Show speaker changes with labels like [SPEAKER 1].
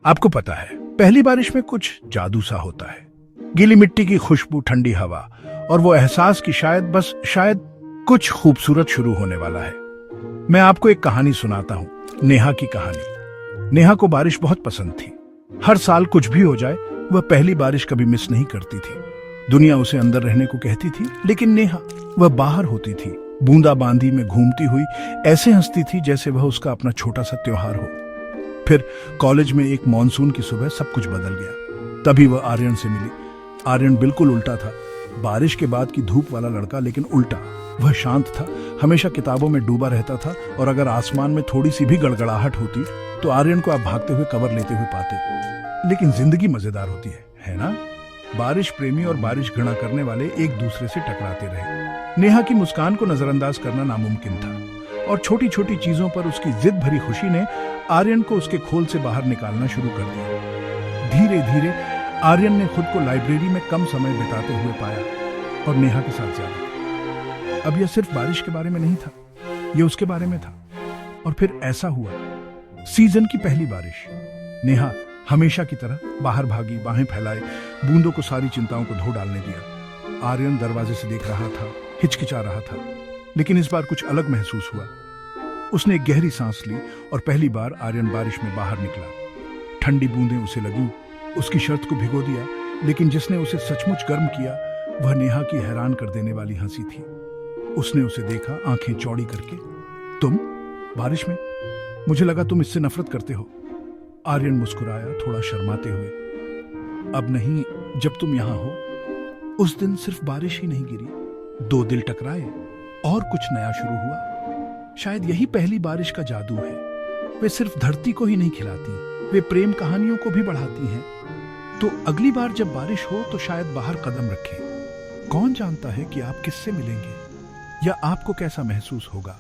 [SPEAKER 1] आपको पता है, पहली बारिश में कुछ जादू सा होता है। गीली मिट्टी की खुशबू, ठंडी हवा और वो एहसास कि शायद कुछ खूबसूरत शुरू होने वाला है। मैं आपको एक कहानी सुनाता हूँ, नेहा की कहानी। नेहा को बारिश बहुत पसंद थी। हर साल कुछ भी हो जाए, वह पहली बारिश कभी मिस नहीं करती थी। दुनिया उसे अंदर रहने को कहती थी, लेकिन नेहा, वह बाहर होती थी, बूंदाबांदी में घूमती हुई ऐसे हंसती थी जैसे वह उसका अपना छोटा सा त्योहार हो। फिर कॉलेज में एक मॉनसून की सुबह सब कुछ बदल गया। तभी वह आर्यन से मिली। आर्यन बिल्कुल उल्टा था, बारिश के बाद की धूप वाला लड़का, लेकिन उल्टा। वह शांत था, हमेशा किताबों में डूबा रहता था, और अगर आसमान में थोड़ी सी भी गड़गड़ाहट होती तो आर्यन को आप भागते हुए कवर लेते हुए पाते। लेकिन जिंदगी मजेदार होती है ना? बारिश प्रेमी और बारिश घृणा करने वाले एक दूसरे से टकराते रहे। नेहा की मुस्कान को नजरअंदाज करना नामुमकिन था, और छोटी छोटी चीजों पर उसकी जिद भरी खुशी ने आर्यन को उसके खोल से बाहर निकालना शुरू कर दिया। धीरे धीरे आर्यन ने खुद को लाइब्रेरी में कम समय बिताते हुए पाया, और नेहा के साथ ज्यादा। अब यह सिर्फ बारिश के बारे में नहीं था, यह उसके बारे में था। और फिर ऐसा हुआ, सीजन की पहली बारिश। नेहा हमेशा की तरह बाहर भागी, बाहें फैलाए, बूंदों को सारी चिंताओं को धो डालने दिया। आर्यन दरवाजे से देख रहा था, हिचकिचा रहा था, लेकिन इस बार कुछ अलग महसूस हुआ। उसने एक गहरी सांस ली, और पहली बार आर्यन बारिश में बाहर निकला। ठंडी बूंदें उसे लगी, उसकी शर्त को भिगो दिया, लेकिन जिसने उसे सचमुच गर्म किया वह नेहा की हैरान कर देने वाली हंसी थी। उसने उसे देखा, आंखें चौड़ी करके। तुम बारिश में? मुझे लगा तुम इससे नफरत करते हो। आर्यन मुस्कुराया, थोड़ा शर्माते हुए। अब नहीं, जब तुम यहां हो। उस दिन सिर्फ बारिश ही नहीं गिरी, दो दिल टकराए और कुछ नया शुरू हुआ। शायद यही पहली बारिश का जादू है। वे सिर्फ धरती को ही नहीं खिलाती, वे प्रेम कहानियों को भी बढ़ाती हैं। तो अगली बार जब बारिश हो तो शायद बाहर कदम रखें। कौन जानता है कि आप किससे मिलेंगे, या आपको कैसा महसूस होगा।